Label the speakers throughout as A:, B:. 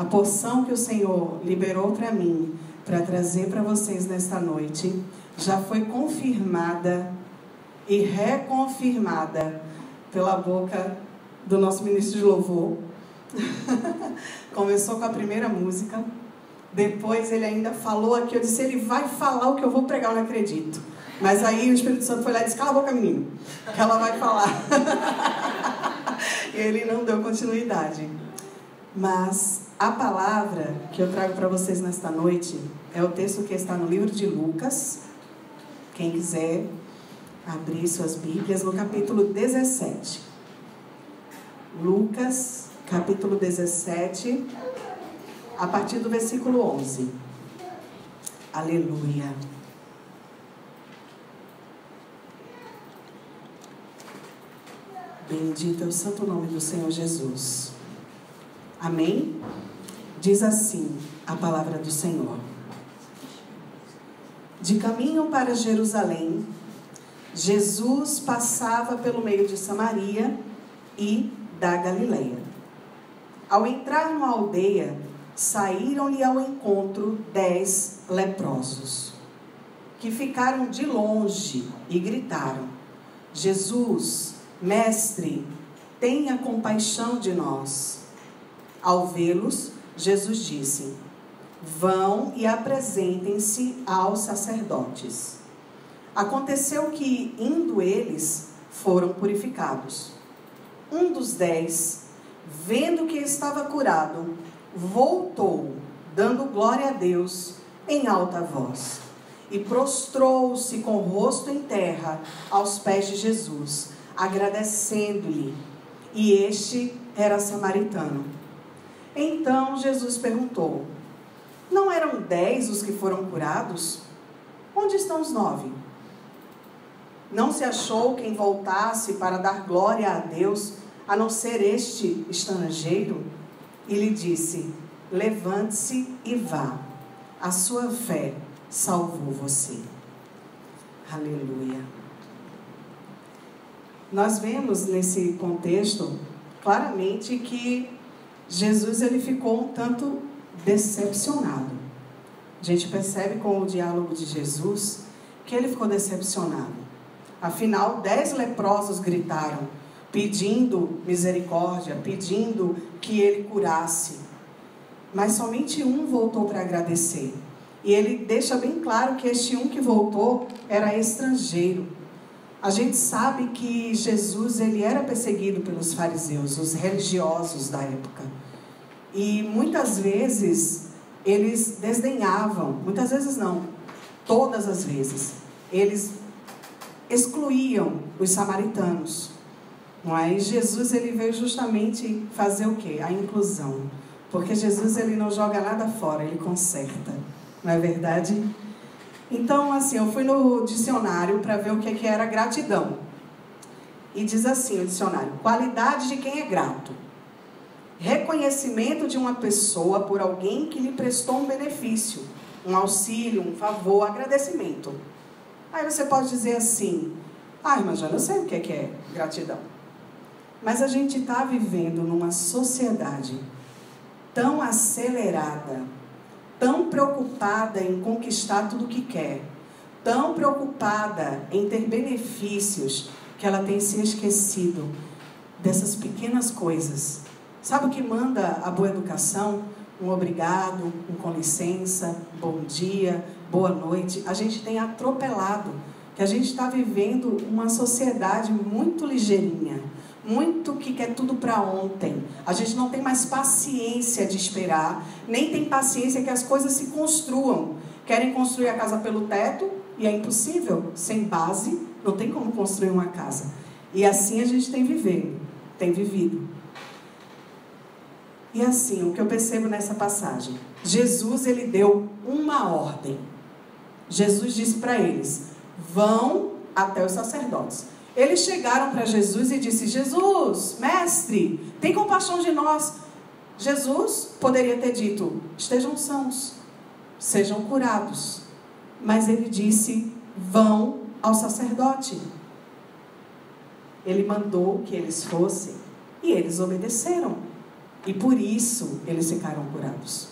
A: A porção que o Senhor liberou para mim, para trazer para vocês nesta noite, já foi confirmada e reconfirmada pela boca do nosso ministro de louvor. Começou com a primeira música, depois ele ainda falou aqui, eu disse, ele vai falar o que eu vou pregar, eu não acredito. Mas aí o Espírito Santo foi lá e disse, cala a boca, menino, que ela vai falar. E ele não deu continuidade. Mas a palavra que eu trago para vocês nesta noite é o texto que está no livro de Lucas. Quem quiser abrir suas Bíblias, no capítulo 17. Lucas, capítulo 17, a partir do versículo 11. Aleluia. Bendito é o santo nome do Senhor Jesus. Amém? Diz assim a palavra do Senhor. De caminho para Jerusalém, Jesus passava pelo meio de Samaria e da Galileia. Ao entrar numa aldeia, saíram-lhe ao encontro 10 leprosos, que ficaram de longe e gritaram: Jesus, Mestre, tenha compaixão de nós. Ao vê-los, Jesus disse: vão e apresentem-se aos sacerdotes. Aconteceu que, indo eles, foram purificados. Um dos 10, vendo que estava curado, voltou, dando glória a Deus em alta voz, e prostrou-se com o rosto em terra aos pés de Jesus, agradecendo-lhe. E este era samaritano. Então Jesus perguntou: não eram 10 os que foram curados? Onde estão os 9? Não se achou quem voltasse para dar glória a Deus, a não ser este estrangeiro? E lhe disse: levante-se e vá, a sua fé salvou você. Aleluia. Nós vemos nesse contexto claramente que Jesus ele ficou um tanto decepcionado. A gente percebe com o diálogo de Jesus que ele ficou decepcionado. Afinal, 10 leprosos gritaram, pedindo misericórdia, pedindo que ele curasse. Mas somente um voltou para agradecer. E ele deixa bem claro que este um que voltou era estrangeiro. A gente sabe que Jesus ele era perseguido pelos fariseus, os religiosos da época. E muitas vezes eles desdenhavam, muitas vezes não, todas as vezes, eles excluíam os samaritanos. Não é? E Jesus ele veio justamente fazer o quê? A inclusão. Porque Jesus ele não joga nada fora, ele conserta. Não é verdade? Então, assim, eu fui no dicionário para ver o que era gratidão. E diz assim o dicionário: qualidade de quem é grato. Reconhecimento de uma pessoa por alguém que lhe prestou um benefício, um auxílio, um favor, agradecimento. Aí você pode dizer assim: irmã Jana, eu sei o que é gratidão. Mas a gente está vivendo numa sociedade tão acelerada, tão preocupada em conquistar tudo o que quer, tão preocupada em ter benefícios, que ela tem se esquecido dessas pequenas coisas. Sabe o que manda a boa educação? Um obrigado, um com licença, bom dia, boa noite. A gente tem atropelado, que a gente está vivendo uma sociedade muito ligeirinha, muito que quer tudo para ontem. A gente não tem mais paciência de esperar, nem tem paciência que as coisas se construam. Querem construir a casa pelo teto e é impossível, sem base, não tem como construir uma casa. E assim a gente tem vivido. E assim, o que eu percebo nessa passagem, Jesus ele deu uma ordem. Jesus disse para eles: vão até os sacerdotes. Eles chegaram para Jesus e disse: Jesus, mestre, tem compaixão de nós. Jesus poderia ter dito: estejam sãos, sejam curados. Mas ele disse: vão ao sacerdote. Ele mandou que eles fossem e eles obedeceram. E por isso eles ficaram curados.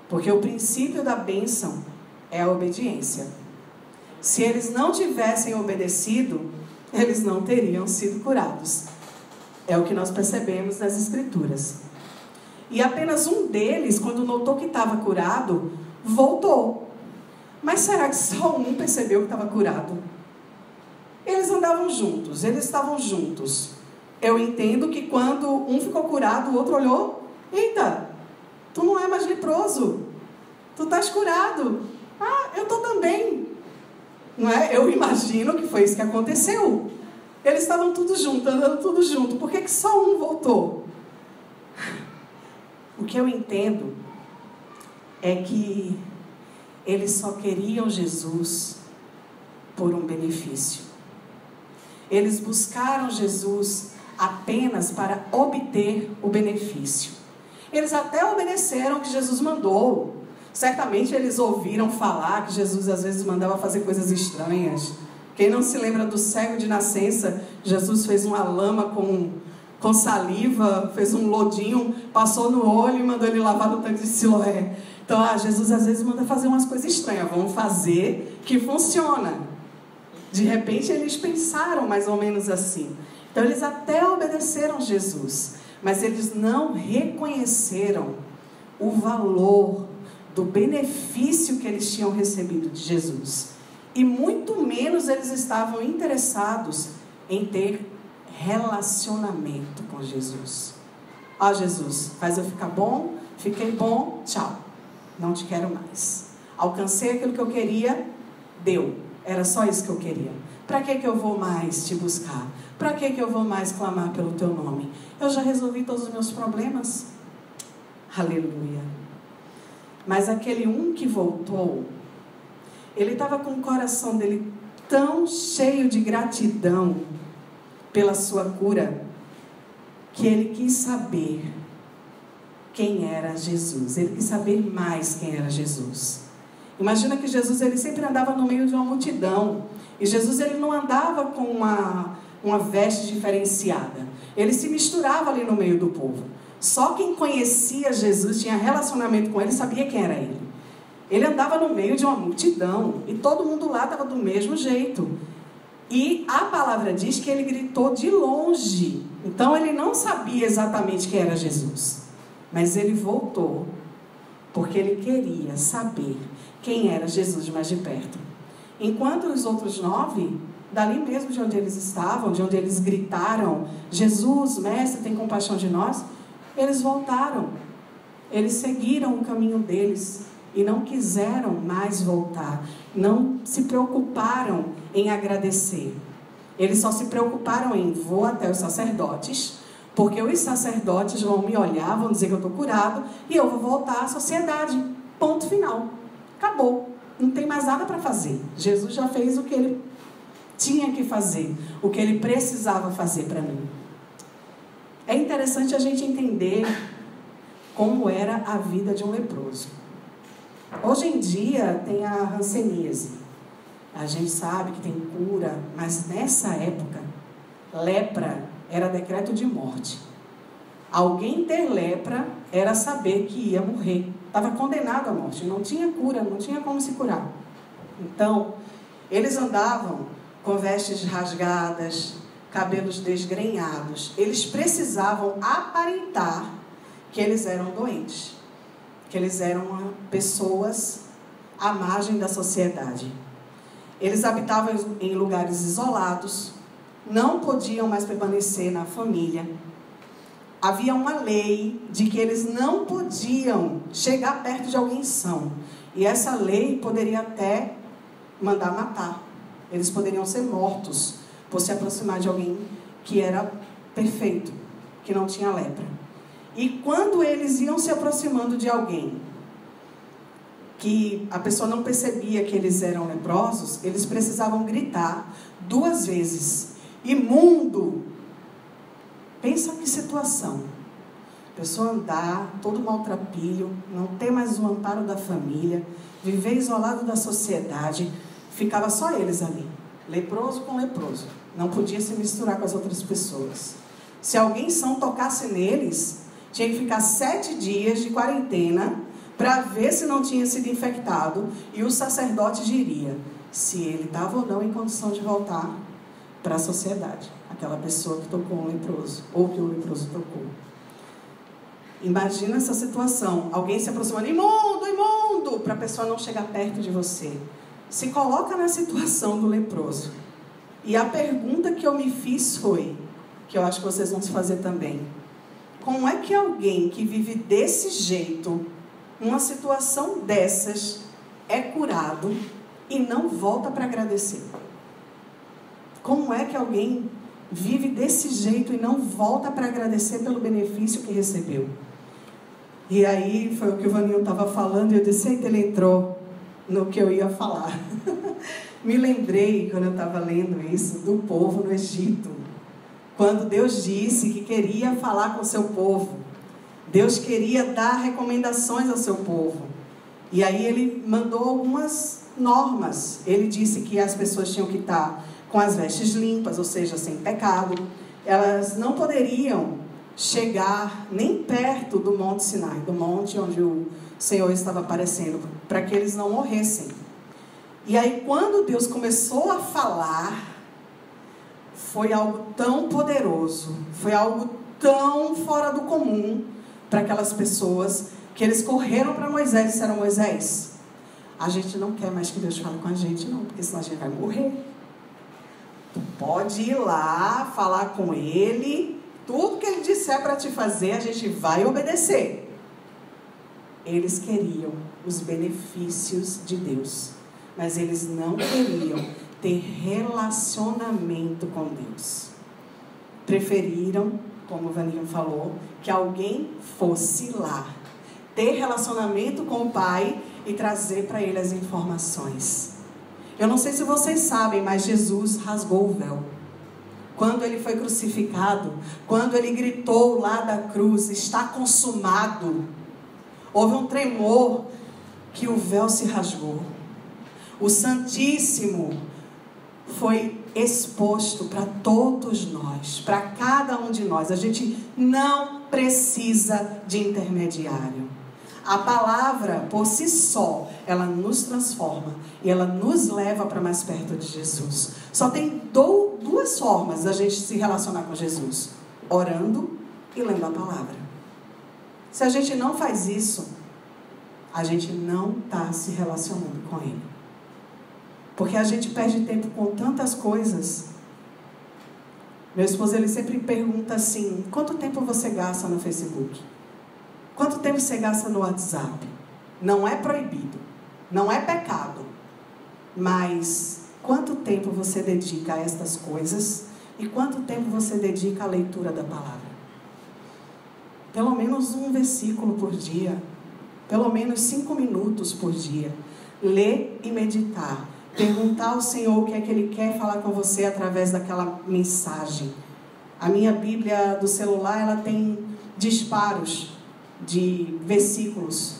A: Porque o princípio da bênção é a obediência. Se eles não tivessem obedecido, eles não teriam sido curados. É o que nós percebemos nas Escrituras. E apenas um deles, quando notou que estava curado, voltou. Mas será que só um percebeu que estava curado? Eles andavam juntos, eles estavam juntos. Eu entendo que quando um ficou curado, o outro olhou: eita, tu não é mais leproso, tu estás curado. Ah, eu estou também. Não é? Eu imagino que foi isso que aconteceu. Eles estavam todos juntos, andando tudo junto. Por que só um voltou? O que eu entendo é que eles só queriam Jesus por um benefício. Eles buscaram Jesus apenas para obter o benefício. Eles até obedeceram o que Jesus mandou. Certamente eles ouviram falar que Jesus às vezes mandava fazer coisas estranhas. Quem não se lembra do cego de nascença? Jesus fez uma lama com saliva, fez um lodinho, passou no olho e mandou ele lavar no tanque de Siloé. Então, Jesus às vezes manda fazer umas coisas estranhas. Vamos fazer que funciona. De repente eles pensaram mais ou menos assim. Então eles até obedeceram Jesus, mas eles não reconheceram o valor do benefício que eles tinham recebido de Jesus. E muito menos eles estavam interessados em ter relacionamento com Jesus. Ó, Jesus, faz eu ficar bom, fiquei bom, tchau. Não te quero mais. Alcancei aquilo que eu queria, deu. Era só isso que eu queria. Para que eu vou mais te buscar? Para que eu vou mais clamar pelo teu nome? Eu já resolvi todos os meus problemas. Aleluia. Mas aquele um que voltou, ele estava com o coração dele tão cheio de gratidão pela sua cura, que ele quis saber quem era Jesus. Ele quis saber mais quem era Jesus. Imagina que Jesus, ele sempre andava no meio de uma multidão. E Jesus, ele não andava com uma veste diferenciada. Ele se misturava ali no meio do povo. Só quem conhecia Jesus, tinha relacionamento com ele, sabia quem era ele. Ele andava no meio de uma multidão. E todo mundo lá estava do mesmo jeito. E a palavra diz que ele gritou de longe. Então ele não sabia exatamente quem era Jesus. Mas ele voltou, porque ele queria saber quem era Jesus mais de perto. Enquanto os outros 9, dali mesmo de onde eles estavam, de onde eles gritaram: Jesus, mestre, tem compaixão de nós, eles voltaram. Eles seguiram o caminho deles e não quiseram mais voltar. Não se preocuparam em agradecer. Eles só se preocuparam em: vou até os sacerdotes, porque os sacerdotes vão me olhar, vão dizer que eu estou curado, e eu vou voltar à sociedade. Ponto final. Acabou. Não tem mais nada para fazer. Jesus já fez o que ele tinha que fazer, o que ele precisava fazer para mim. É interessante a gente entender como era a vida de um leproso. Hoje em dia tem a hanseníase. A gente sabe que tem cura, mas nessa época, lepra era decreto de morte. Alguém ter lepra era saber que ia morrer. Estava condenado à morte, não tinha cura, não tinha como se curar. Então, eles andavam com vestes rasgadas, cabelos desgrenhados. Eles precisavam aparentar que eles eram doentes, que eles eram pessoas à margem da sociedade. Eles habitavam em lugares isolados, não podiam mais permanecer na família. Havia uma lei de que eles não podiam chegar perto de alguém são. E essa lei poderia até mandar matar. Eles poderiam ser mortos por se aproximar de alguém que era perfeito, que não tinha lepra. E quando eles iam se aproximando de alguém que a pessoa não percebia que eles eram leprosos, eles precisavam gritar 2 vezes: imundo! Pensa que situação. A pessoa andar, todo maltrapilho, não ter mais o amparo da família, viver isolado da sociedade, ficava só eles ali, leproso com leproso. Não podia se misturar com as outras pessoas. Se alguém são tocasse neles, tinha que ficar 7 dias de quarentena para ver se não tinha sido infectado, e o sacerdote diria se ele estava ou não em condição de voltar para a sociedade, aquela pessoa que tocou um leproso, ou que o leproso tocou. Imagina essa situação, alguém se aproximando, imundo, imundo, para a pessoa não chegar perto de você. Se coloca na situação do leproso. E a pergunta que eu me fiz foi, que eu acho que vocês vão se fazer também: como é que alguém que vive desse jeito, numa situação dessas, é curado e não volta para agradecer? Como é que alguém vive desse jeito e não volta para agradecer pelo benefício que recebeu? E aí foi o que o Vaninho estava falando, e eu disse, eita, ele entrou no que eu ia falar. Me lembrei, quando eu estava lendo isso, do povo no Egito. Quando Deus disse que queria falar com o seu povo. Deus queria dar recomendações ao seu povo. E aí ele mandou algumas normas. Ele disse que as pessoas tinham que estar com as vestes limpas, ou seja, sem pecado. Elas não poderiam chegar nem perto do Monte Sinai, do monte onde o Senhor estava aparecendo, para que eles não morressem. E aí, quando Deus começou a falar, foi algo tão poderoso, foi algo tão fora do comum para aquelas pessoas, que eles correram para Moisés e disseram, Moisés, a gente não quer mais que Deus fale com a gente não, porque senão a gente vai morrer. Tu pode ir lá, falar com ele, tudo que ele disser para te fazer, a gente vai obedecer. Eles queriam os benefícios de Deus, mas eles não queriam ter relacionamento com Deus. Preferiram, como o Vaninho falou, que alguém fosse lá, ter relacionamento com o Pai e trazer para ele as informações. Eu não sei se vocês sabem, mas Jesus rasgou o véu. Quando ele foi crucificado, quando ele gritou lá da cruz, está consumado, houve um tremor que o véu se rasgou. O Santíssimo foi exposto para todos nós, para cada um de nós. A gente não precisa de intermediário. A palavra, por si só, ela nos transforma e ela nos leva para mais perto de Jesus. Só tem duas formas da gente se relacionar com Jesus: orando e lendo a palavra. Se a gente não faz isso, a gente não está se relacionando com Ele. Porque a gente perde tempo com tantas coisas. Meu esposo, ele sempre pergunta assim, quanto tempo você gasta no Facebook? Quanto tempo você gasta no WhatsApp? Não é proibido, não é pecado. Mas quanto tempo você dedica a estas coisas? E quanto tempo você dedica à leitura da palavra? Pelo menos um versículo por dia. Pelo menos 5 minutos por dia. Ler e meditar. Perguntar ao Senhor o que é que Ele quer falar com você através daquela mensagem. A minha Bíblia do celular, ela tem disparos de versículos.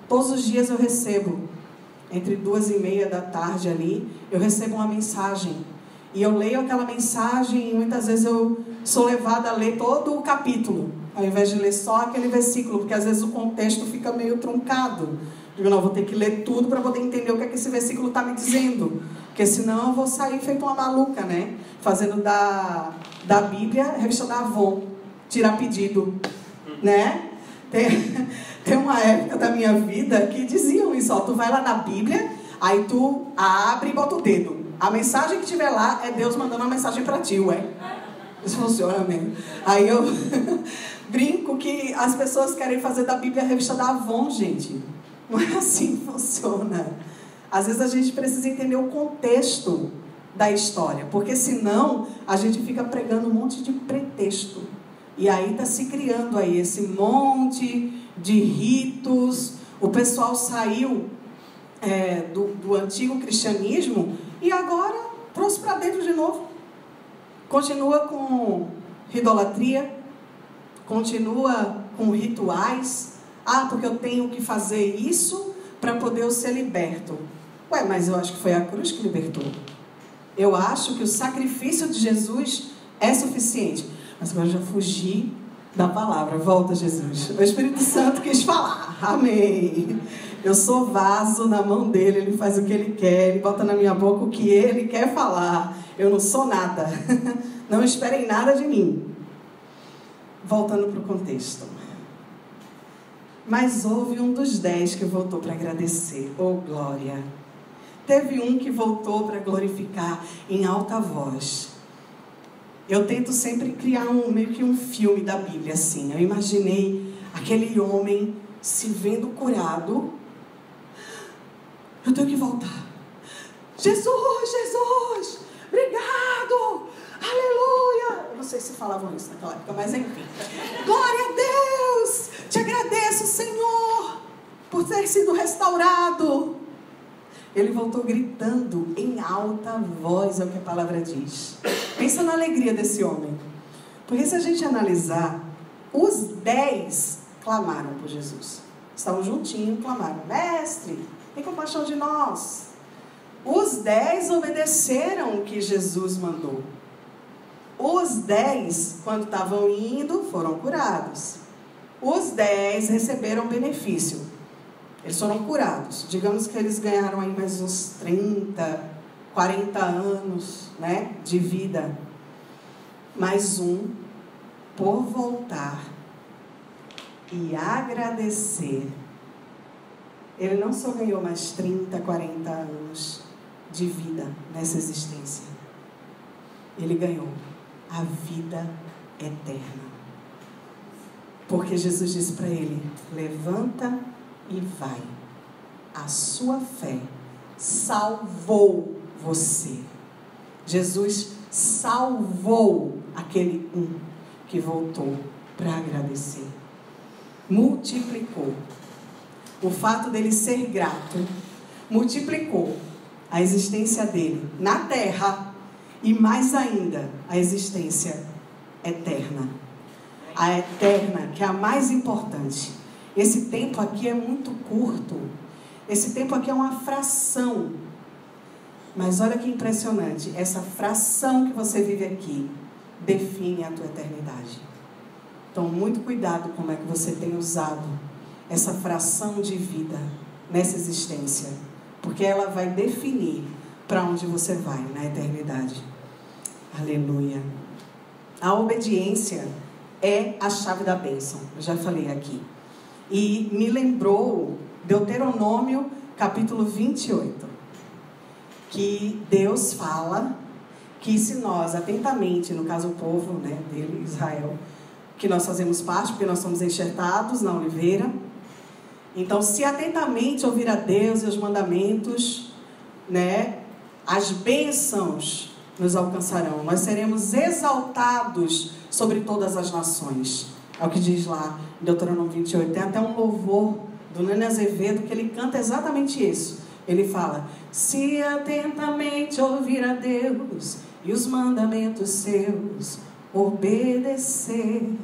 A: Todos os dias eu recebo, entre 2h30 da tarde ali, eu recebo uma mensagem. E eu leio aquela mensagem e muitas vezes eu sou levada a ler todo o capítulo, ao invés de ler só aquele versículo, porque às vezes o contexto fica meio truncado. Eu não vou ter que ler tudo para poder entender o que é que esse versículo está me dizendo. Porque senão eu vou sair feito uma maluca, né? Fazendo da Bíblia revista da Avon, tirar pedido, né? Tem uma época da minha vida que diziam isso, ó, tu vai lá na Bíblia, aí tu abre e bota o dedo. A mensagem que tiver lá é Deus mandando uma mensagem para ti, ué. Isso funciona mesmo. Aí eu brinco que as pessoas querem fazer da Bíblia a revista da Avon, gente. Não é assim que funciona. Às vezes a gente precisa entender o contexto da história, porque senão a gente fica pregando um monte de pretexto. E aí está se criando aí esse monte de ritos. O pessoal saiu do antigo cristianismo e agora trouxe para dentro de novo. Continua com idolatria, continua com rituais. Ah, porque eu tenho que fazer isso para poder eu ser liberto. Ué, mas eu acho que foi a cruz que libertou. Eu acho que o sacrifício de Jesus é suficiente. Mas agora eu já fugi da palavra. Volta, Jesus. O Espírito Santo quis falar. Amém. Eu sou vaso na mão dele, ele faz o que ele quer, ele bota na minha boca o que ele quer falar. Eu não sou nada. Não esperem nada de mim. Voltando para o contexto. Mas houve um dos 10 que voltou para agradecer. Oh, glória! Teve um que voltou para glorificar em alta voz. Eu tento sempre criar meio que um filme da Bíblia, assim. Eu imaginei aquele homem se vendo curado. Eu tenho que voltar. Jesus, Jesus, obrigado, aleluia. Eu não sei se falavam isso naquela época, mas enfim. Glória a Deus, te agradeço, Senhor, por ter sido restaurado. Ele voltou gritando em alta voz, é o que a palavra diz. Pensa na alegria desse homem. Porque se a gente analisar, os 10 clamaram por Jesus. Estavam juntinhos, clamaram: Mestre, tem compaixão de nós. Os 10 obedeceram o que Jesus mandou. Os 10, quando estavam indo, foram curados. Os 10 receberam benefício. Eles foram curados. Digamos que eles ganharam aí mais uns 30, 40 anos, né, de vida. Mais um, por voltar e agradecer, ele não só ganhou mais 30, 40 anos de vida nessa existência. Ele ganhou a vida eterna. Porque Jesus disse para ele: levanta e vai. A sua fé salvou você. Jesus salvou aquele um que voltou para agradecer. Multiplicou. O fato dele ser grato multiplicou a existência dele na terra e mais ainda a existência eterna. A eterna, que é a mais importante. Esse tempo aqui é muito curto. Esse tempo aqui é uma fração. Mas olha que impressionante. Essa fração que você vive aqui define a tua eternidade. Então, muito cuidado como é que você tem usado essa fração de vida nessa existência. Porque ela vai definir para onde você vai na eternidade. Aleluia. A obediência é a chave da bênção. Eu já falei aqui. E me lembrou Deuteronômio capítulo 28. Que Deus fala que se nós atentamente, no caso o povo, né, dele, Israel, que nós fazemos parte, porque nós somos enxertados na oliveira. Então, se atentamente ouvir a Deus e os mandamentos, né, as bênçãos nos alcançarão. Nós seremos exaltados sobre todas as nações. É o que diz lá em Deuteronômio 28. Tem até um louvor do Nene Azevedo que ele canta exatamente isso. Ele fala: se atentamente ouvir a Deus e os mandamentos seus obedecer,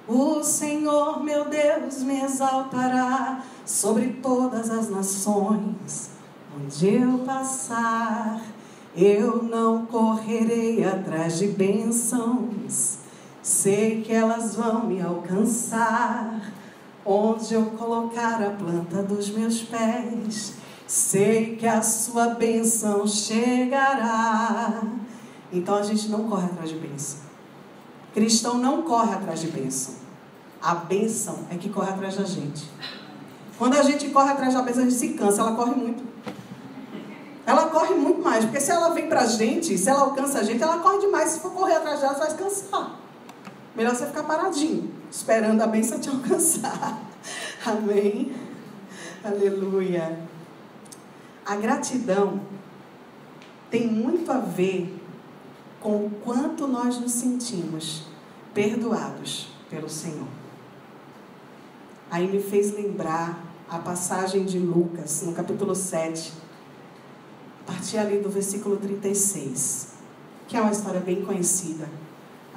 A: o Senhor meu Deus me exaltará sobre todas as nações. Onde eu passar, eu não correrei atrás de bênçãos. Sei que elas vão me alcançar. Onde eu colocar a planta dos meus pés, sei que a sua bênção chegará. Então a gente não corre atrás de bênção. Cristão não corre atrás de bênção. A bênção é que corre atrás da gente. Quando a gente corre atrás da bênção, a gente se cansa. Ela corre muito. Ela corre muito mais. Porque se ela vem pra gente, se ela alcança a gente, ela corre demais. Se for correr atrás dela, você vai se cansar. Melhor você ficar paradinho, esperando a bênção te alcançar. Amém? Aleluia. A gratidão tem muito a ver com o quanto nós nos sentimos perdoados pelo Senhor. Aí me fez lembrar a passagem de Lucas, no capítulo 7, a partir ali do versículo 36, que é uma história bem conhecida.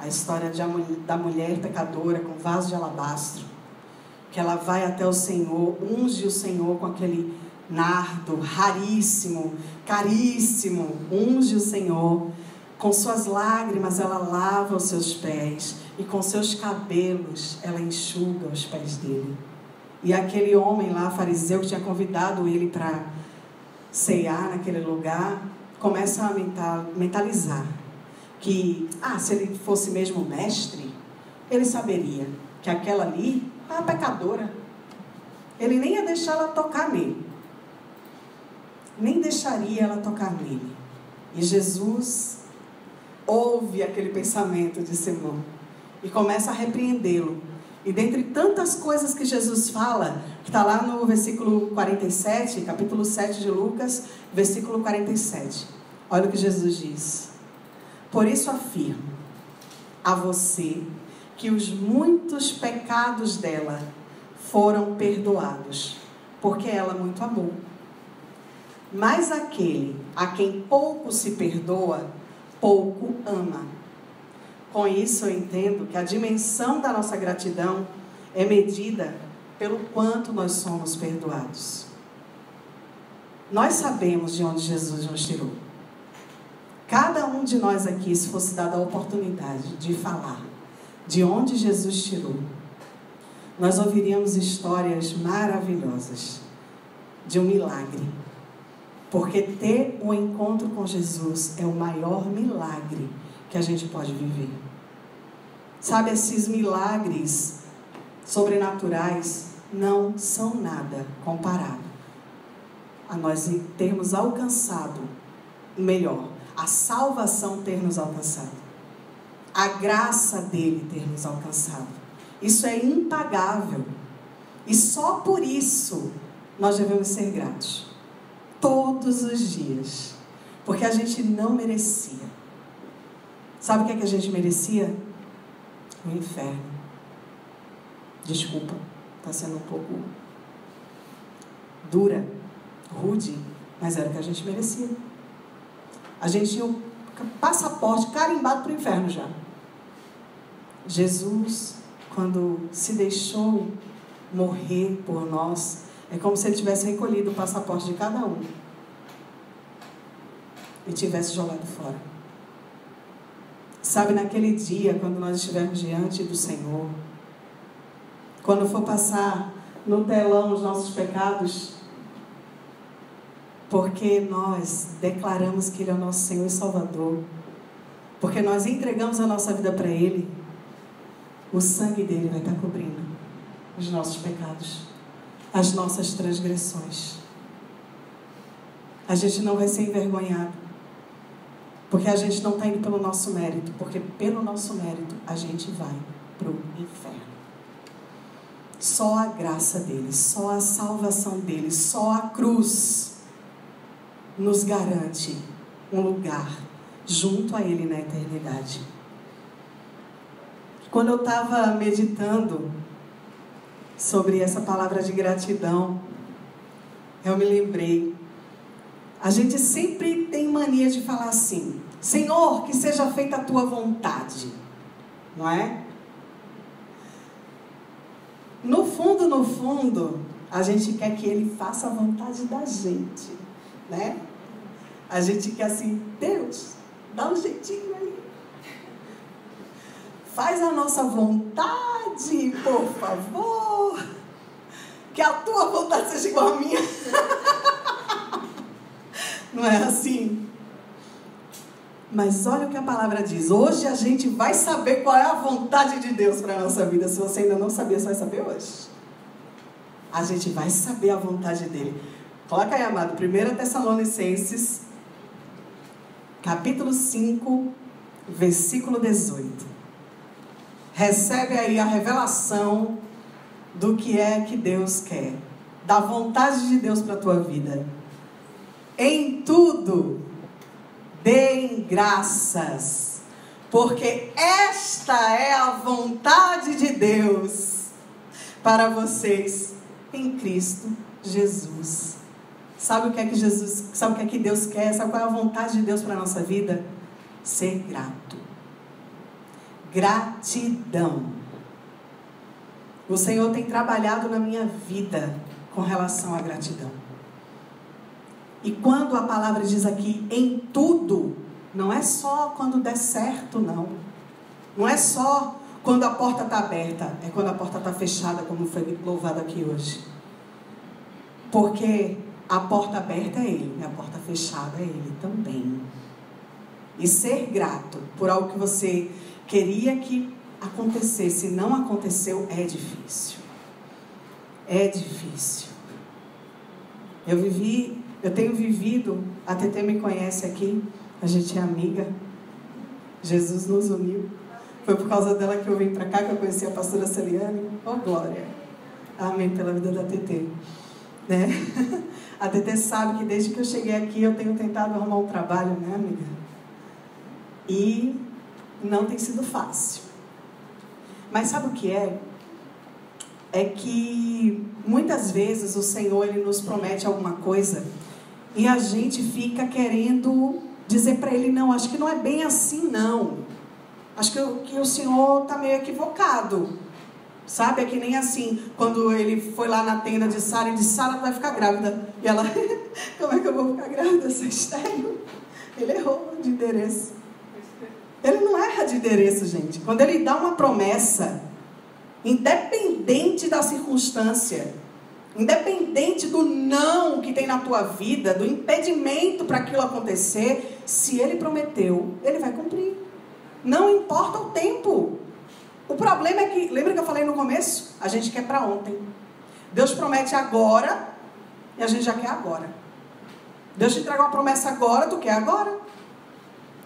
A: A história da mulher pecadora com vaso de alabastro, que ela vai até o Senhor, unge o Senhor com aquele nardo raríssimo, caríssimo, unge o Senhor, com suas lágrimas ela lava os seus pés, e com seus cabelos ela enxuga os pés dele. E aquele homem lá, fariseu, que tinha convidado ele para ceiar naquele lugar, começa a mentalizar que, se ele fosse mesmo mestre, ele saberia que aquela ali é uma pecadora. Ele nem ia deixar ela tocar nele. Nem deixaria ela tocar nele. E Jesus ouve aquele pensamento de Simão e começa a repreendê-lo. E dentre tantas coisas que Jesus fala, que está lá no versículo 47, capítulo 7 de Lucas, versículo 47. Olha o que Jesus diz. Por isso afirmo a você que os muitos pecados dela foram perdoados, porque ela muito amou. Mas aquele a quem pouco se perdoa, pouco ama. Com isso eu entendo que a dimensão da nossa gratidão é medida pelo quanto nós somos perdoados. Nós sabemos de onde Jesus nos tirou. Cada um de nós aqui, se fosse dada a oportunidade de falar de onde Jesus tirou, nós ouviríamos histórias maravilhosas de um milagre. Porque ter um encontro com Jesus é o maior milagre que a gente pode viver. Sabe, esses milagres sobrenaturais não são nada comparado a nós termos alcançado o melhor, a salvação ter nos alcançado, a graça dele ter nos alcançado. Isso é impagável. E só por isso nós devemos ser gratos. Todos os dias. Porque a gente não merecia. Sabe o que é que a gente merecia? O inferno. Desculpa, está sendo um pouco dura, rude, mas era o que a gente merecia. A gente tinha um passaporte carimbado para o inferno já. Jesus, quando se deixou morrer por nós, é como se ele tivesse recolhido o passaporte de cada um e tivesse jogado fora. Sabe, naquele dia, quando nós estivermos diante do Senhor, quando for passar no telão os nossos pecados, porque nós declaramos que Ele é o nosso Senhor e Salvador, porque nós entregamos a nossa vida para Ele, o sangue dele vai estar cobrindo os nossos pecados, as nossas transgressões. A gente não vai ser envergonhado, porque a gente não está indo pelo nosso mérito, porque pelo nosso mérito a gente vai para o inferno. Só a graça dele, só a salvação dele, só a cruz nos garante um lugar junto a ele na eternidade. Quando eu estava meditando sobre essa palavra de gratidão, eu me lembrei. A gente sempre tem mania de falar assim: Senhor, que seja feita a tua vontade. Não é? No fundo, a gente quer que Ele faça a vontade da gente, né? A gente quer assim: Deus, dá um jeitinho aí. Faz a nossa vontade, por favor. Que a tua vontade seja igual à minha. Não é assim? Mas olha o que a palavra diz. Hoje a gente vai saber qual é a vontade de Deus para a nossa vida. Se você ainda não sabia, você vai saber hoje. A gente vai saber a vontade dele. Coloca aí, amado. 1 Tessalonicenses, capítulo 5, versículo 18. Recebe aí a revelação do que é que Deus quer. Da vontade de Deus para a tua vida. Em tudo, deem graças, porque esta é a vontade de Deus para vocês em Cristo Jesus. Sabe o que é que sabe o que é que Deus quer? Sabe qual é a vontade de Deus para a nossa vida? Ser grato. Gratidão. O Senhor tem trabalhado na minha vida com relação à gratidão. E quando a palavra diz aqui, em tudo, não é só quando der certo, não. Não é só quando a porta está aberta, é quando a porta está fechada, como foi louvado aqui hoje. Porque a porta aberta é Ele, a porta fechada é Ele também. E ser grato por algo que você queria que acontecesse e não aconteceu é difícil. É difícil. Eu tenho vivido, a TT me conhece aqui, a gente é amiga. Jesus nos uniu. Foi por causa dela que eu vim para cá, que eu conheci a pastora Celiane. Oh, glória. Amém pela vida da TT. Né? A TT sabe que desde que eu cheguei aqui, eu tenho tentado arrumar um trabalho, né, amiga? E não tem sido fácil. Mas sabe o que é? É que muitas vezes o Senhor, Ele nos promete alguma coisa e a gente fica querendo dizer para Ele, não, acho que não é bem assim, não. Acho que o Senhor está meio equivocado. Sabe, é que nem assim, quando Ele foi lá na tenda de Sara e disse, Sara vai ficar grávida. E ela, como é que eu vou ficar grávida? Sou estéril. Ele errou de endereço. Ele não erra de endereço, gente. Quando Ele dá uma promessa, independente da circunstância, independente do não que tem na tua vida, do impedimento para aquilo acontecer, se Ele prometeu, Ele vai cumprir. Não importa o tempo. O problema é que, lembra que eu falei no começo? A gente quer para ontem. Deus promete agora e a gente já quer agora. Deus te entregou uma promessa agora, tu quer agora.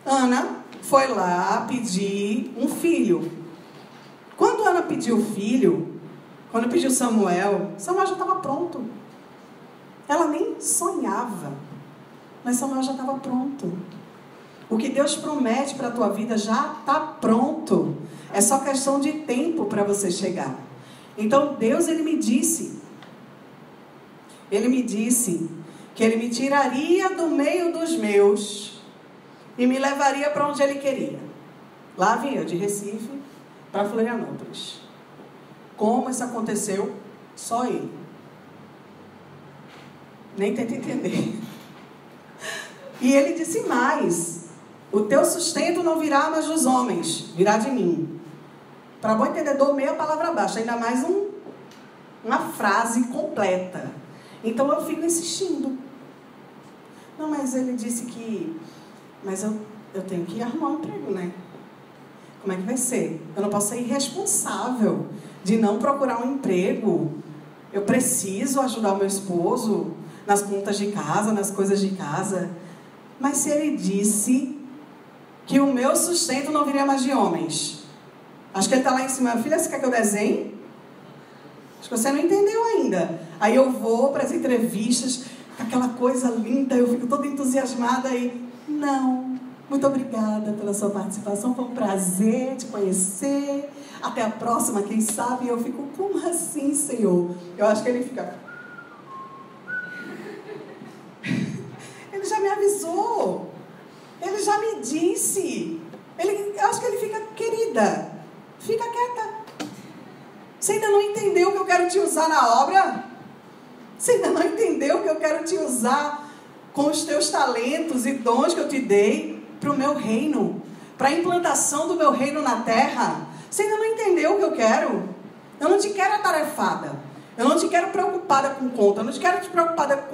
A: Ana foi lá pedir um filho. Quando Ana pediu o filho, quando pediu Samuel já estava pronto. Ela nem sonhava, mas Samuel já estava pronto. O que Deus promete para a tua vida já está pronto. É só questão de tempo para você chegar. Então Deus, Ele me disse que Ele me tiraria do meio dos meus e me levaria para onde Ele queria. Lá vim eu, de Recife para Florianópolis. Como isso aconteceu? Só Ele. Nem tenta entender. E Ele disse mais: o teu sustento não virá mais dos homens, virá de mim. Para bom entendedor, meia palavra abaixo, ainda mais uma frase completa. Então eu fico insistindo. Não, mas Ele disse que... Mas eu tenho que arrumar um emprego, né? Como é que vai ser? Eu não posso ser irresponsável de não procurar um emprego. Eu preciso ajudar o meu esposo nas contas de casa, nas coisas de casa. Mas se Ele disse que o meu sustento não viria mais de homens, acho que Ele está lá em cima. Filha, você quer que eu desenhe? Acho que você não entendeu ainda. Aí eu vou para as entrevistas, com aquela coisa linda, eu fico toda entusiasmada e... Não, muito obrigada pela sua participação, foi um prazer te conhecer. Até a próxima, quem sabe. Eu fico, como assim, Senhor? Eu acho que Ele fica... Ele já me avisou. Ele já me disse. Eu acho que Ele fica, querida, fica quieta. Você ainda não entendeu que eu quero te usar na obra? Você ainda não entendeu que eu quero te usar com os teus talentos e dons que eu te dei para o meu reino, para a implantação do meu reino na terra? Você ainda não entendeu o que eu quero? Eu não te quero atarefada. Eu não te quero preocupada com conta. Eu não te quero te preocupada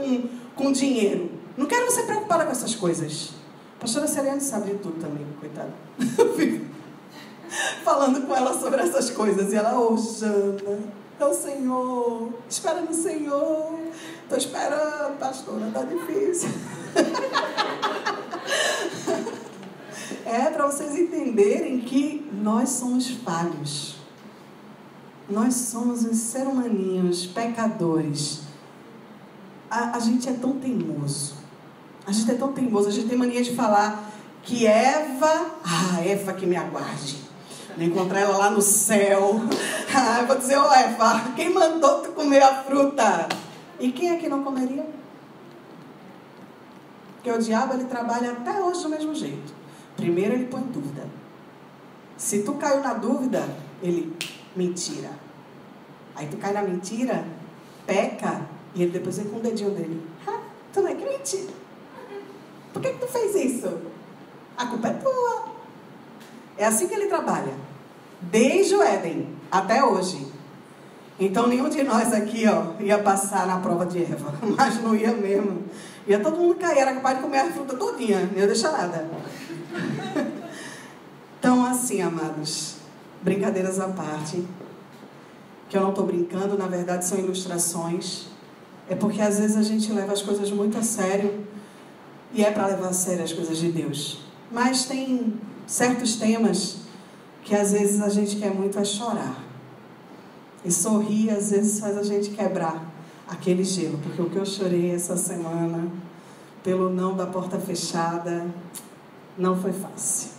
A: com dinheiro. Não quero você preocupada com essas coisas. A pastora Celiane sabe de tudo também, coitada. Eu fico falando com ela sobre essas coisas. E ela, Jana, é o Senhor. Espera no Senhor. Estou esperando, pastora, está difícil. É para vocês entenderem que nós somos falhos. Nós somos os seres humaninhos, pecadores. A gente é tão teimoso. A gente é tão teimoso. A gente tem mania de falar que Eva que me aguarde. Vou encontrar ela lá no céu. Eu vou dizer, Eva, quem mandou tu comer a fruta? E quem é que não comeria? Porque o diabo, ele trabalha até hoje do mesmo jeito. Primeiro ele põe dúvida. Se tu caiu na dúvida, ele mentira. Aí tu cai na mentira, peca, e ele depois vem com o dedinho dele. Tu não é crente? Por que tu fez isso? A culpa é tua. É assim que ele trabalha. Desde o Éden até hoje. Então nenhum de nós aqui ia passar na prova de Eva. Mas não ia mesmo. Ia todo mundo cair, era capaz de comer a fruta todinha. Não ia deixar nada. Então assim, amados, brincadeiras à parte, que eu não estou brincando, na verdade são ilustrações. É porque às vezes a gente leva as coisas muito a sério, e é para levar a sério as coisas de Deus. Mas tem certos temas que às vezes a gente quer muito chorar. E sorrir às vezes faz a gente quebrar aquele gelo. Porque o que eu chorei essa semana, pelo não da porta fechada, não foi fácil.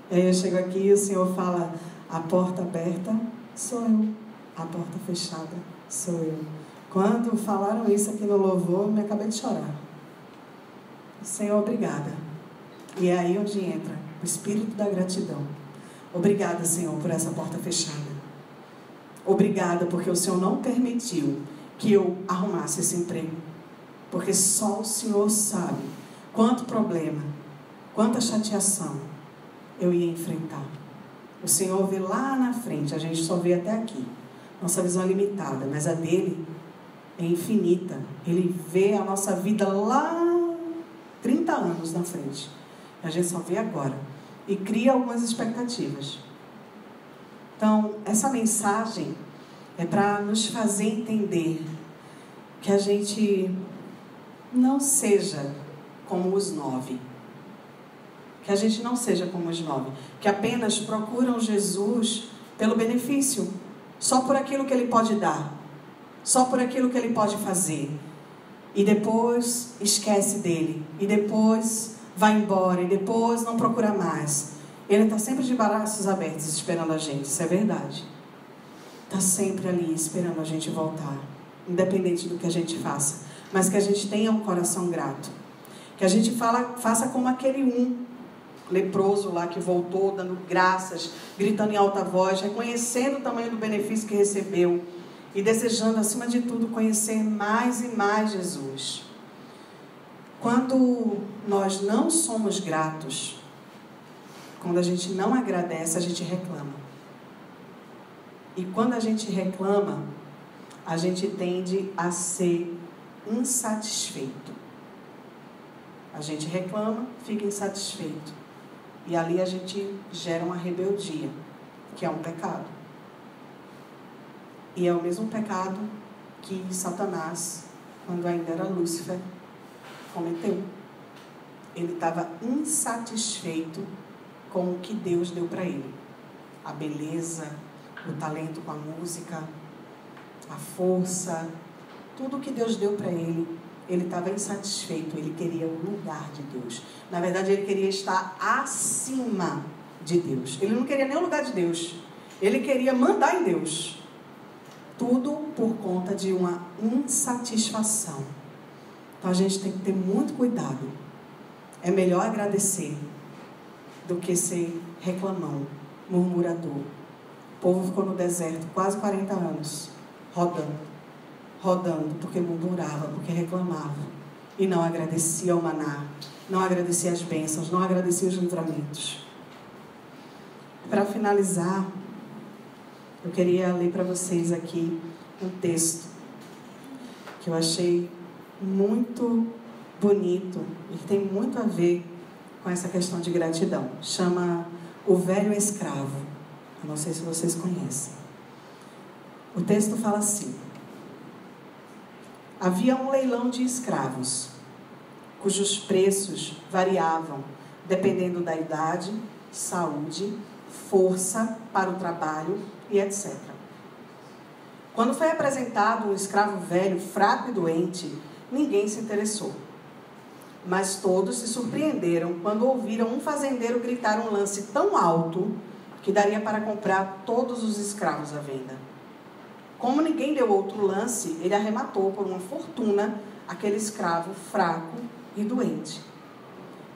A: E aí eu chego aqui e o Senhor fala: a porta aberta sou eu, a porta fechada sou eu. Quando falaram isso aqui no louvor, eu me acabei de chorar. Senhor, obrigada. E é aí onde entra o espírito da gratidão. Obrigada, Senhor, por essa porta fechada. Obrigada porque o Senhor não permitiu que eu arrumasse esse emprego. Porque só o Senhor sabe quanto problema, quanta chateação eu ia enfrentar. O Senhor vê lá na frente, a gente só vê até aqui. Nossa visão é limitada, mas a dele é infinita. Ele vê a nossa vida lá 30 anos na frente. A gente só vê agora. E cria algumas expectativas. Então, essa mensagem é para nos fazer entender que a gente não seja como os 9. Que a gente não seja como os 9. Que apenas procuram Jesus pelo benefício. Só por aquilo que Ele pode dar. Só por aquilo que Ele pode fazer. E depois esquece dele. E depois vai embora. E depois não procura mais. Ele está sempre de braços abertos esperando a gente. Isso é verdade. Está sempre ali esperando a gente voltar. Independente do que a gente faça. Mas que a gente tenha um coração grato. Que a gente faça como aquele leproso lá que voltou dando graças, gritando em alta voz, reconhecendo o tamanho do benefício que recebeu e desejando, acima de tudo, conhecer mais e mais Jesus. Quando nós não somos gratos, quando a gente não agradece, a gente reclama. E quando a gente reclama, a gente tende a ser insatisfeito. A gente reclama, fica insatisfeito. E ali a gente gera uma rebeldia, que é um pecado. E é o mesmo pecado que Satanás, quando ainda era Lúcifer, cometeu. Ele estava insatisfeito com o que Deus deu para ele. A beleza, o talento com a música, a força, tudo que Deus deu para ele. Ele estava insatisfeito, ele queria o lugar de Deus. Na verdade, ele queria estar acima de Deus. Ele não queria nem o lugar de Deus. Ele queria mandar em Deus. Tudo por conta de uma insatisfação. Então, a gente tem que ter muito cuidado. É melhor agradecer do que ser reclamão, murmurador. O povo ficou no deserto quase 40 anos, rodando, porque murmurava, porque reclamava. E não agradecia o maná, não agradecia as bênçãos, não agradecia os livramentos. Para finalizar, eu queria ler para vocês aqui um texto que eu achei muito bonito e que tem muito a ver com essa questão de gratidão. Chama O Velho Escravo. Eu não sei se vocês conhecem. O texto fala assim: havia um leilão de escravos, cujos preços variavam dependendo da idade, saúde, força para o trabalho e etc. Quando foi apresentado um escravo velho, fraco e doente, ninguém se interessou. Mas todos se surpreenderam quando ouviram um fazendeiro gritar um lance tão alto que daria para comprar todos os escravos à venda. Como ninguém deu outro lance, ele arrematou por uma fortuna aquele escravo fraco e doente.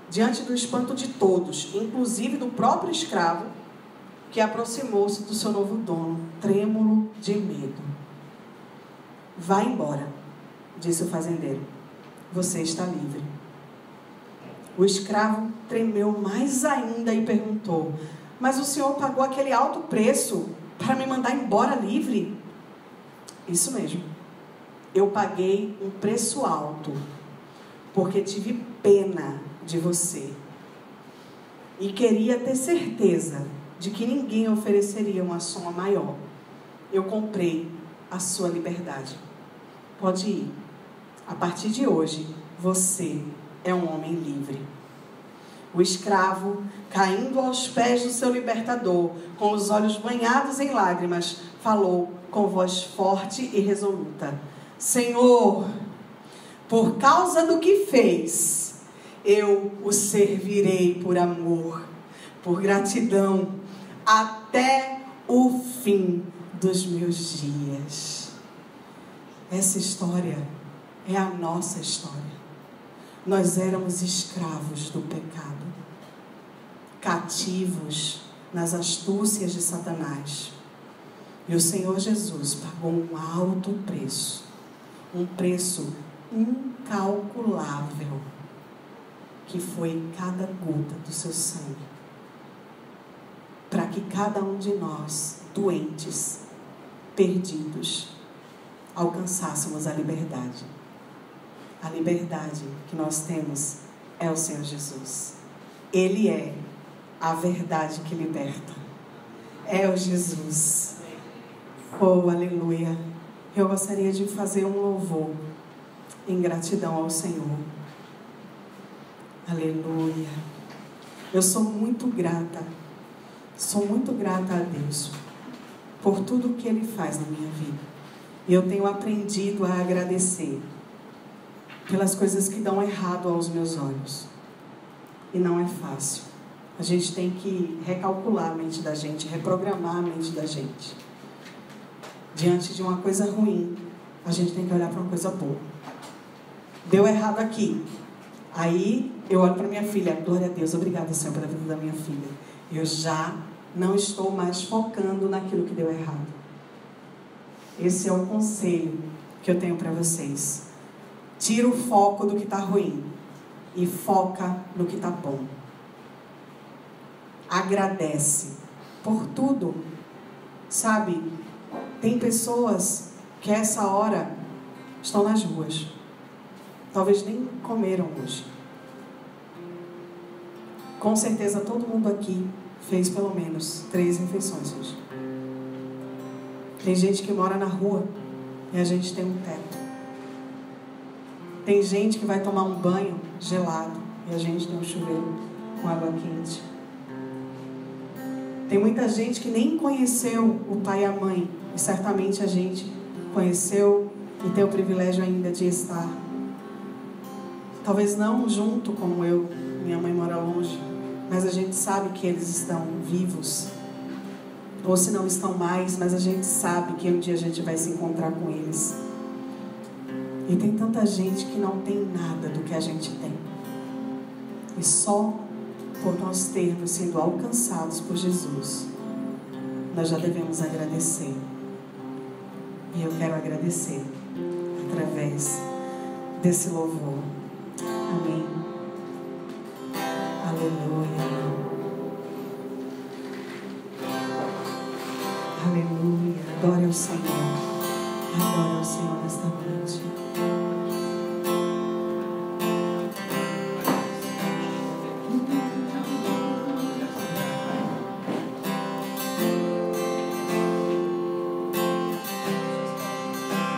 A: Diante do espanto de todos, inclusive do próprio escravo, que aproximou-se do seu novo dono, trêmulo de medo. Vá embora, disse o fazendeiro. Você está livre. O escravo tremeu mais ainda e perguntou: mas o Senhor pagou aquele alto preço para me mandar embora livre. Isso mesmo. Eu paguei um preço alto, porque tive pena de você. E queria ter certeza de que ninguém ofereceria uma soma maior. Eu comprei a sua liberdade. Pode ir. A partir de hoje, você é um homem livre. O escravo, caindo aos pés do seu libertador, com os olhos banhados em lágrimas, falou com voz forte e resoluta: Senhor, por causa do que fez, eu o servirei por amor, por gratidão, até o fim dos meus dias. Essa história é a nossa história. Nós éramos escravos do pecado, cativos nas astúcias de Satanás. E o Senhor Jesus pagou um alto preço, um preço incalculável, que foi cada gota do seu sangue, para que cada um de nós, doentes, perdidos, alcançássemos a liberdade. A liberdade que nós temos é o Senhor Jesus. Ele é a verdade que liberta. É o Jesus. Oh, aleluia. Eu gostaria de fazer um louvor em gratidão ao Senhor. Aleluia. Eu sou muito grata a Deus por tudo que Ele faz na minha vida. E eu tenho aprendido a agradecer pelas coisas que dão errado aos meus olhos. E não é fácil. A gente tem que recalcular a mente da gente, reprogramar a mente da gente. Diante de uma coisa ruim, a gente tem que olhar para uma coisa boa. Deu errado aqui. Aí eu olho para minha filha: glória a Deus, obrigada, Senhor, pela vida da minha filha. Eu já não estou mais focando naquilo que deu errado. Esse é o conselho que eu tenho para vocês. Tira o foco do que está ruim e foca no que está bom. Agradece por tudo. Sabe, tem pessoas que a essa hora estão nas ruas. Talvez nem comeram hoje. Com certeza todo mundo aqui fez pelo menos 3 refeições hoje. Tem gente que mora na rua e a gente tem um teto. Tem gente que vai tomar um banho gelado e a gente tem um chuveiro com água quente. Tem muita gente que nem conheceu o pai e a mãe, e certamente a gente conheceu e tem o privilégio ainda de estar. Talvez não junto como eu, minha mãe mora longe, mas a gente sabe que eles estão vivos. Ou se não estão mais, mas a gente sabe que um dia a gente vai se encontrar com eles. E tem tanta gente que não tem nada do que a gente tem. E só por nós termos sido alcançados por Jesus, nós já devemos agradecer. E eu quero agradecer através desse louvor. Amém. Aleluia. Aleluia. Adore ao Senhor. Adore ao Senhor nesta noite.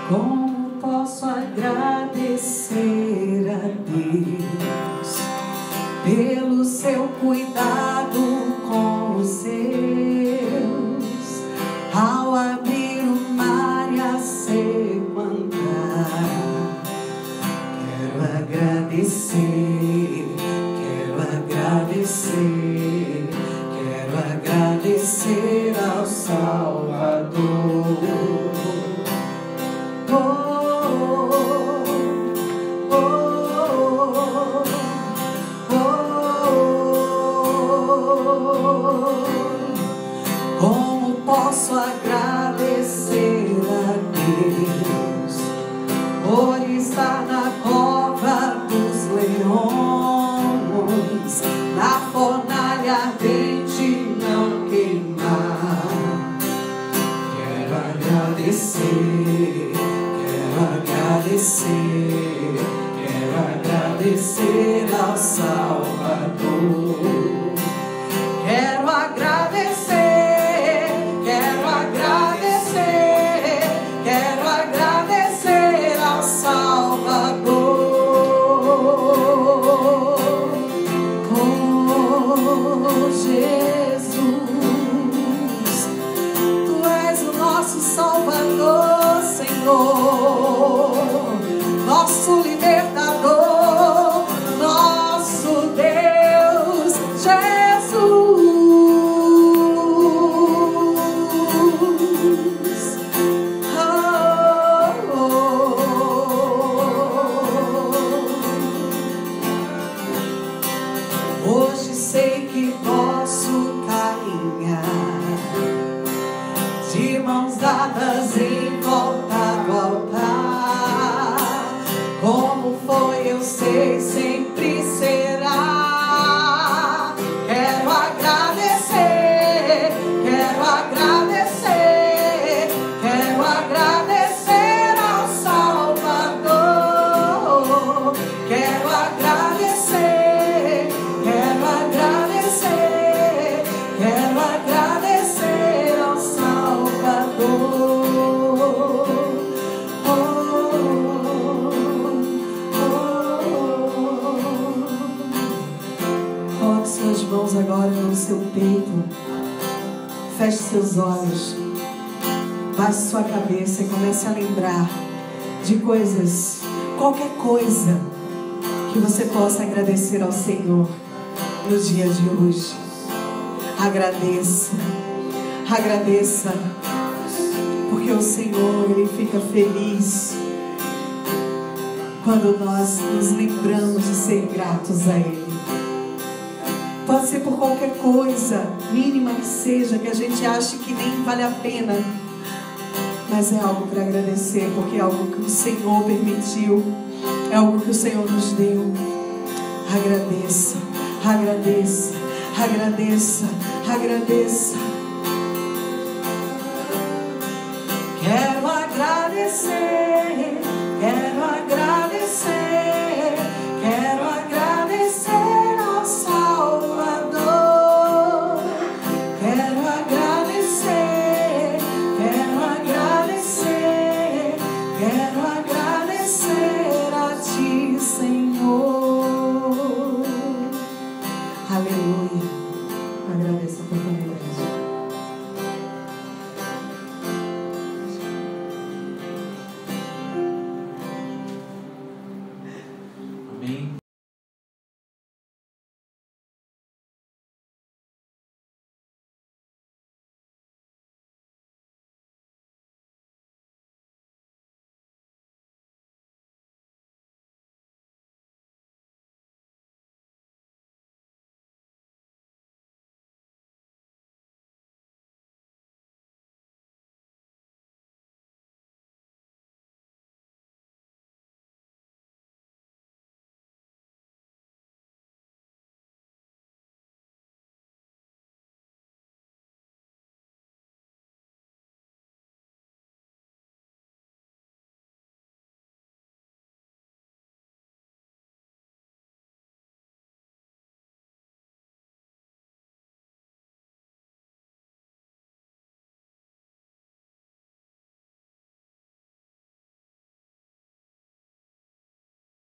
A: Como posso agradecer a Deus pelo seu cuidado com os seus, ao abrir o mar e a seco andar? Quero agradecer, quero agradecer, quero agradecer ao Salvador. Como posso agradecer a Deus por estar na cova dos leões, na fornalha ardente não nosso libertador, nosso Deus, Jesus. Hoje sei que posso caminhar de mãos dadas em volta do altar. Como foi, eu sei, sempre será. Quero agradecer, quero agradecer, quero agradecer ao Salvador. Quero agradecer, quero agradecer, quero agradecer ao Salvador. Coloque suas mãos agora no seu peito. Feche seus olhos. Baixe sua cabeça e comece a lembrar de coisas, qualquer coisa que você possa agradecer ao Senhor no dia de hoje. Agradeça, agradeça, porque o Senhor, Ele fica feliz quando nós nos lembramos de ser gratos a Ele. Pode ser por qualquer coisa, mínima que seja, que a gente ache que nem vale a pena, mas é algo para agradecer, porque é algo que o Senhor permitiu, é algo que o Senhor nos deu. Agradeça, agradeça, agradeça, agradeça. Quero agradecer, quero agradecer, quero agradecer ao Salvador. Quero agradecer, quero agradecer, quero agradecer a Ti, Senhor. Aleluia. Agradeço a oportunidade.
B: Amém.